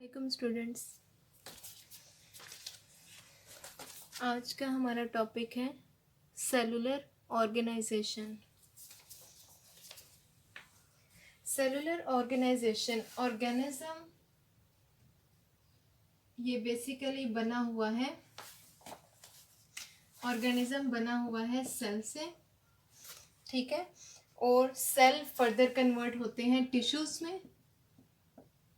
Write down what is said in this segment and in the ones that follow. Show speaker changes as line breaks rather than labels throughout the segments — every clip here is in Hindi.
वालेकुम स्टूडेंट्स। आज का हमारा टॉपिक है cellular organisation. Cellular organisation organism ये बेसिकली बना हुआ है, ऑर्गेनिज्म बना हुआ है सेल से, ठीक है। और सेल फर्दर कन्वर्ट होते हैं टिश्यूज में,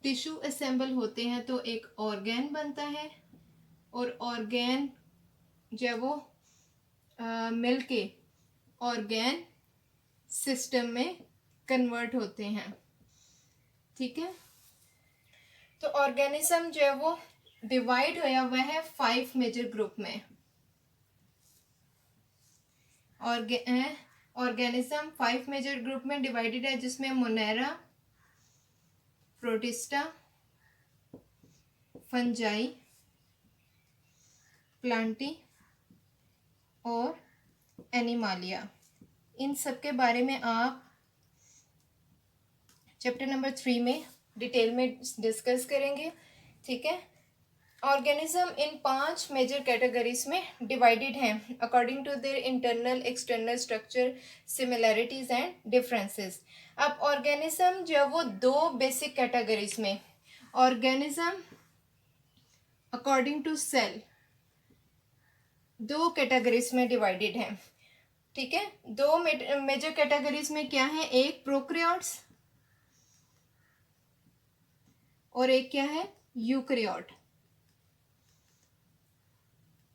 टिश्यू असेंबल होते हैं तो एक ऑर्गेन बनता है, और ऑर्गेन जब वो मिलके ऑर्गेन सिस्टम में कन्वर्ट होते हैं, ठीक है। तो ऑर्गेनिज्म जो है वो डिवाइड होया हुआ है 5 मेजर ग्रुप में। ऑर्गेनिज्म 5 मेजर ग्रुप में डिवाइडेड है, जिसमें मोनेरा, प्रोटिस्टा, फंजाई, प्लांटी और एनिमालिया। इन सब के बारे में आप चैप्टर नंबर 3 में डिटेल में डिस्कस करेंगे, ठीक है। ऑर्गेनिज्म इन 5 मेजर कैटेगरीज में डिवाइडेड हैं according to their internal external structure, similarities and differences. अब ऑर्गेनिज्म जो है वो 2 बेसिक कैटेगरीज में, organism according to cell 2 categories में डिवाइडेड हैं, ठीक है। 2 मेजर कैटेगरीज में क्या है, एक प्रोकैरियोट्स और एक क्या है, यूकैरियोट।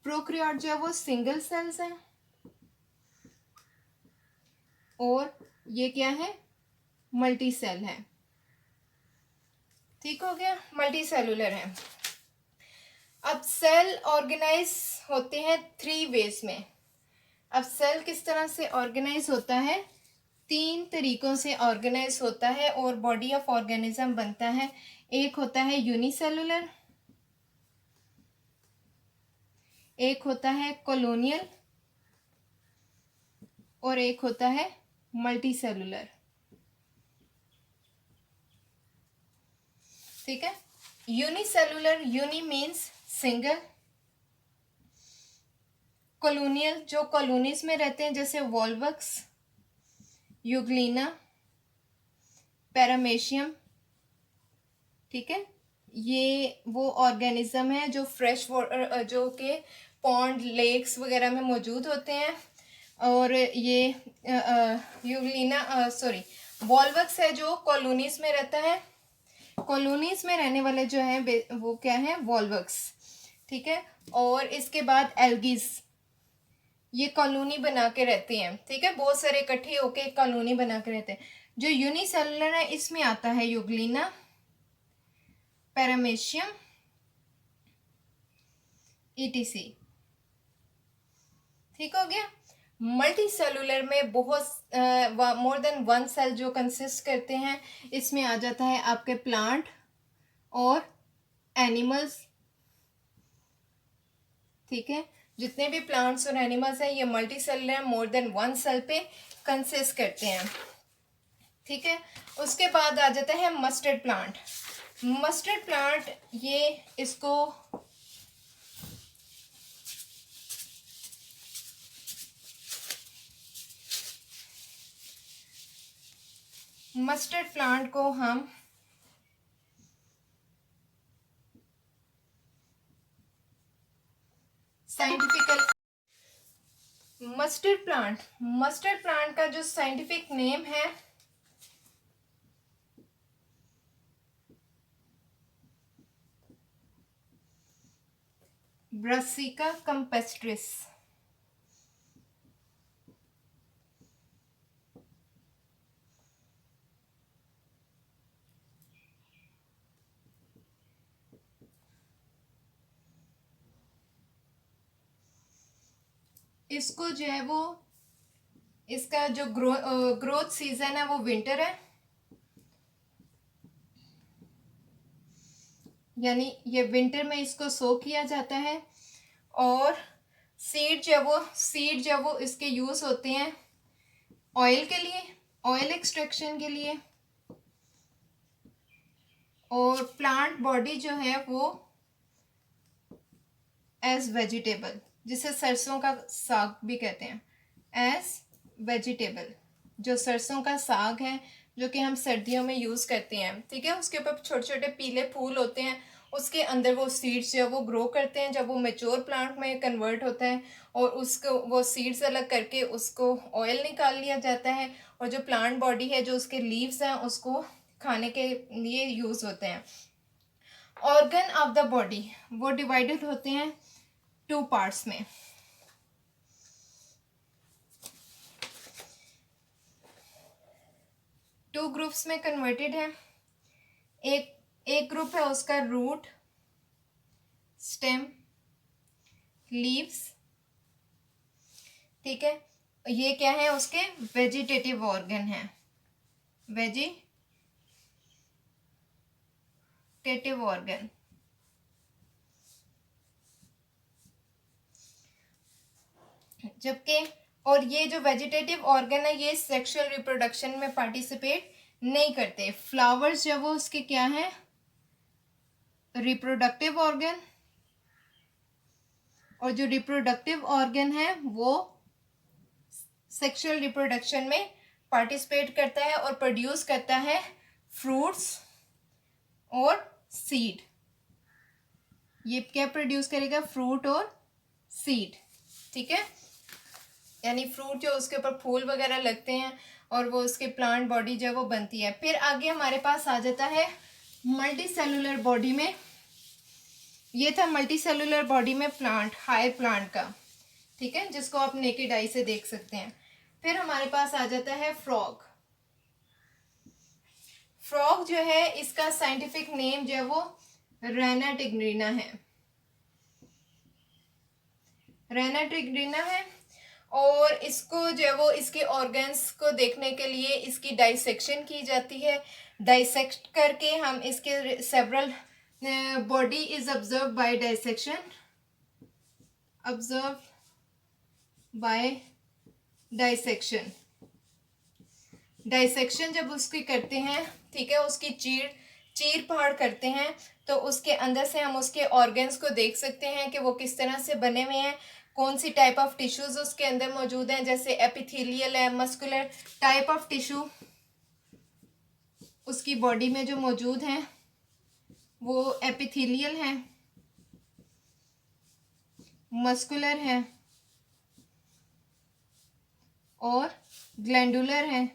प्रोकैरियोट जो है वो सिंगल सेल्स हैं, और ये क्या है, मल्टी सेल है, ठीक हो गया, मल्टी सेलुलर है। अब सेल ऑर्गेनाइज होते हैं 3 वेज में। अब सेल किस तरह से ऑर्गेनाइज होता है, 3 तरीकों से ऑर्गेनाइज होता है और बॉडी ऑफ ऑर्गेनिज्म बनता है। एक होता है यूनिसेलुलर, एक होता है कॉलोनियल, और एक होता है मल्टी सेलुलर, ठीक है। Unicellular, uni means single. Colonial जो कॉलोनीज में रहते हैं, जैसे वॉल्वक्स, यूग्लिना, पैरामेशियम, ठीक है। ये वो ऑर्गेनिज्म है जो फ्रेश वाटर, जो के पॉन्ड, लेक्स वगैरह में मौजूद होते हैं। और ये यूग्लिना वॉल्वक्स है जो कॉलोनीज में रहता है। कॉलोनीज में रहने वाले जो हैं वो क्या है, वॉल्वक्स, ठीक है। और इसके बाद एल्गीज, ये कॉलोनी बना के रहते हैं, ठीक है, बहुत सारे इकट्ठे होके कॉलोनी बना के रहते हैं। जो यूनिसेलुलर है इसमें आता है यूग्लिना, पैरामेशियम, ईटीसी, ठीक हो गया। मल्टी सेलुलर में बहुत मोर देन 1 सेल जो कंसिस्ट करते हैं, इसमें आ जाता है आपके प्लांट और एनिमल्स, ठीक है। जितने भी प्लांट्स और एनिमल्स हैं ये multicellular, more than 1 cell पे कंसिस्ट करते हैं, ठीक है। उसके बाद आ जाता है मस्टर्ड प्लांट। मस्टर्ड प्लांट ये इसको मस्टर्ड प्लांट को हम साइंटिफिकल मस्टर्ड प्लांट का जो साइंटिफिक नेम है ब्रासिका कैम्पेस्ट्रिस। इसको जो है वो, इसका जो ग्रोथ सीजन है वो विंटर है, यानी ये विंटर में इसको सो किया जाता है। और सीड जो वो इसके यूज होते हैं ऑयल के लिए, ऑयल एक्सट्रैक्शन के लिए, और प्लांट बॉडी जो है वो एज वेजिटेबल, जिसे सरसों का साग भी कहते हैं, एज वेजिटेबल। जो सरसों का साग है जो कि हम सर्दियों में यूज़ करते हैं, ठीक है, उसके ऊपर छोटे छोटे पीले फूल होते हैं, उसके अंदर वो सीड्स जो वो ग्रो करते हैं, जब वो मेच्योर प्लांट में कन्वर्ट होता है और उसको वो सीड्स अलग करके उसको ऑयल निकाल लिया जाता है, और जो प्लांट बॉडी है जो उसके लीव्स हैं उसको खाने के लिए यूज़ होते हैं। ऑर्गन ऑफ द बॉडी वो डिवाइडेड होते हैं 2 पार्ट्स में। टू ग्रुप्स में कन्वर्टेड है। एक ग्रुप है उसका रूट, स्टेम, लीव्स, ठीक है, ये क्या है उसके वेजिटेटिव ऑर्गन है, वेजिटेटिव ऑर्गन। जबकि और ये जो वेजिटेटिव ऑर्गन है ये सेक्सुअल रिप्रोडक्शन में पार्टिसिपेट नहीं करते। फ्लावर्स जब वो उसके क्या है रिप्रोडक्टिव ऑर्गन, और जो रिप्रोडक्टिव ऑर्गन है वो सेक्सुअल रिप्रोडक्शन में पार्टिसिपेट करता है और प्रोड्यूस करता है फ्रूट्स और सीड। ये क्या प्रोड्यूस करेगा, फ्रूट और सीड, ठीक है, यानी फ्रूट जो उसके ऊपर फूल वगैरह लगते हैं और वो उसके प्लांट बॉडी जो है वो बनती है। फिर आगे हमारे पास आ जाता है मल्टी सेलुलर बॉडी में, ये था मल्टी सेलुलर बॉडी में प्लांट, हायर प्लांट का, ठीक है, जिसको आप नेकेड आई से देख सकते हैं। फिर हमारे पास आ जाता है फ्रॉग। फ्रॉग जो है इसका साइंटिफिक नेम जो है वो रेना टिग्रिना है, रेना टिग्रिना है। और इसको जो है वो इसके ऑर्गन्स को देखने के लिए इसकी डाइसेक्शन की जाती है। डाइसेक्ट करके हम इसके several body is observe by dissection, observe by dissection. Dissection जब उसकी करते हैं, ठीक है, उसकी चीर फाड़ करते हैं, तो उसके अंदर से हम उसके ऑर्गन्स को देख सकते हैं कि वो किस तरह से बने हुए हैं, कौन सी टाइप ऑफ टिश्यूज उसके अंदर मौजूद हैं, जैसे एपिथेलियल है, मस्कुलर टाइप ऑफ टिश्यू उसकी बॉडी में जो मौजूद हैं वो एपिथेलियल है, मस्कुलर है और ग्लैंडुलर है,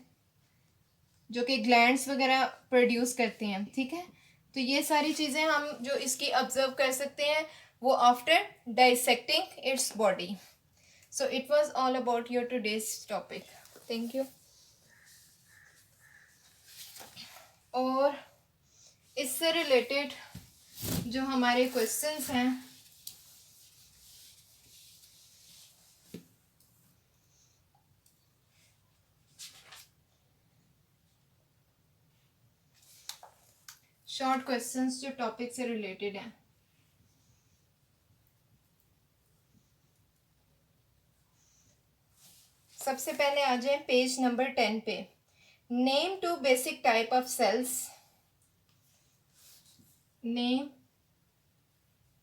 जो कि ग्लैंड्स वगैरह प्रोड्यूस करते हैं, ठीक है। तो ये सारी चीज़ें हम जो इसकी ऑब्जर्व कर सकते हैं वो after dissecting its body. So it was all about your today's topic. Thank you. और इससे रिलेटेड जो हमारे क्वेश्चंस हैं शॉर्ट क्वेश्चंस जो टॉपिक से रिलेटेड हैं, सबसे पहले आ जाए पेज नंबर 10 पे। Name 2 basic type of cells, name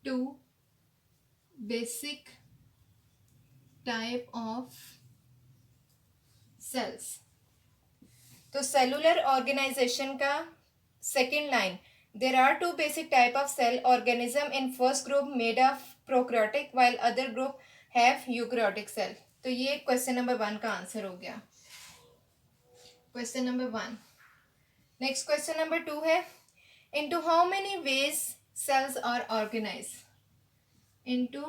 2 basic type of cells. तो सेलुलर ऑर्गेनाइजेशन का second line, there are 2 basic type of cell organism in first group made of prokaryotic while other group have eukaryotic cell. तो ये क्वेश्चन नंबर 1 का आंसर हो गया, question number 1। Next question number 2 है, into how many ways cells are organise, into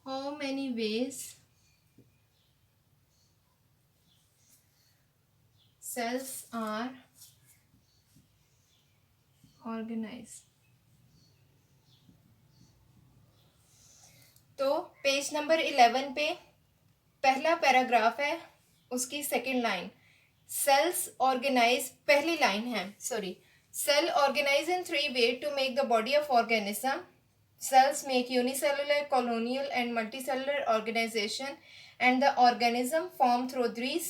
how many ways cells are organized। तो पेज नंबर 11 पे पहला पैराग्राफ है, उसकी सेकेंड लाइन, सेल्स ऑर्गेनाइज, पहली लाइन है sorry, cell organise in 3 way to make the body of organism. Cells make unicellular, colonial and multicellular organization and the organism formed through these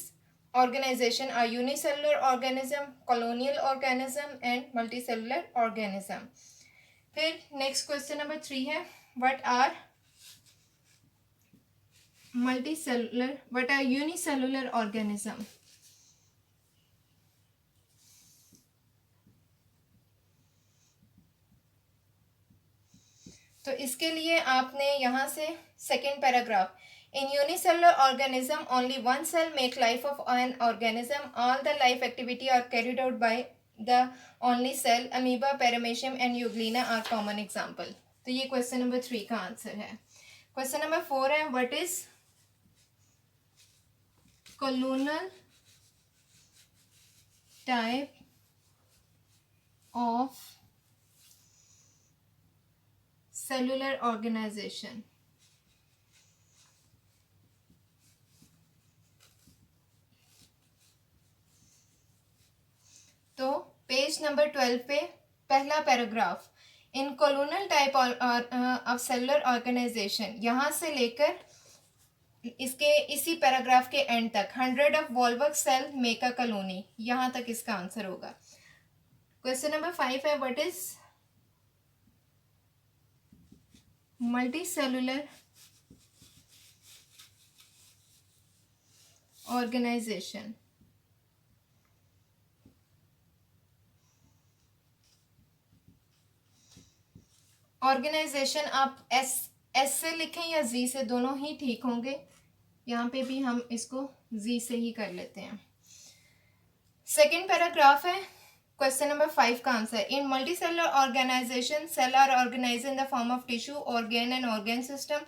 organization are unicellular organism, colonial organism and multicellular organism. फिर नेक्स्ट क्वेश्चन नंबर 3 है, what are multicellular, what are unicellular organism? तो इसके लिए आपने यहाँ से second paragraph, in unicellular organism only one cell make life of an organism, all the life activity are carried out by the only cell, amoeba, paramecium and euglena are common example. तो ये क्वेश्चन नंबर 3 का आंसर है. क्वेश्चन नंबर 4 है, what is colonial type of cellular organization? तो पेज नंबर 12 पे पहला paragraph, in colonial type of cellular organisation, यहाँ से लेकर इसके इसी पैराग्राफ के एंड तक 100 of Volvox cell make a colony, यहाँ तक इसका आंसर होगा. क्वेश्चन नंबर 5 है, what is multi cellular organisation? Organisation आप एस से लिखें या जी से, दोनों ही ठीक होंगे. यहाँ पे भी हम इसको जी से ही कर लेते हैं. सेकेंड पैराग्राफ है, क्वेश्चन नंबर 5 का answer, in multi cellular organisation cell are organise in the form of tissue, organ and organ system.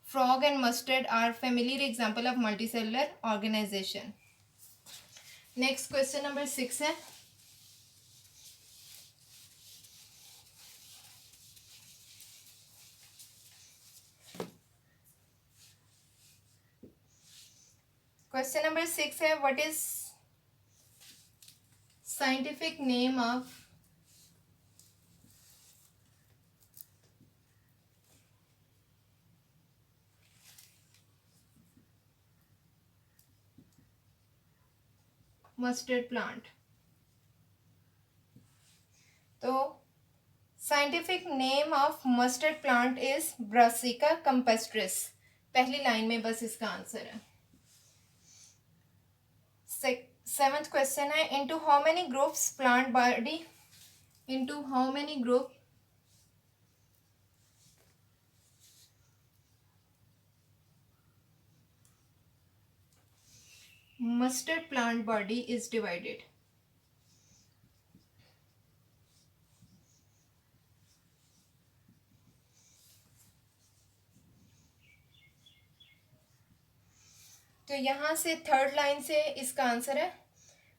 Frog and mustard are familiar example of multi cellular organisation. Next question number 6 है, क्वेश्चन नंबर 6 है, what is scientific name of mustard plant? तो scientific name of mustard plant is Brassica campestris. पहली लाइन में बस इसका आंसर है. सेवेंथ क्वेश्चन है, into how many groups plant body, into how many group mustard plant body is divided? तो यहाँ से थर्ड लाइन से इसका आंसर है,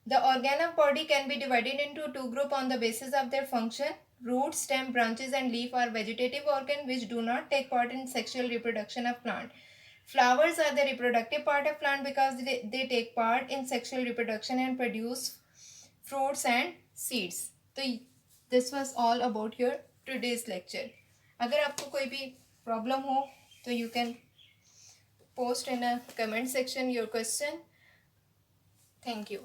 the organ of body can be divided into two group on the basis of their function. Root, stem, branches and leaf are vegetative organ which do not take part in sexual reproduction of plant. Flowers are the reproductive part of plant because they take part in sexual reproduction and produce fruits and seeds. तो this was all about your today's lecture. अगर आपको कोई भी प्रॉब्लम हो तो you can post in a comment section your question. Thank you.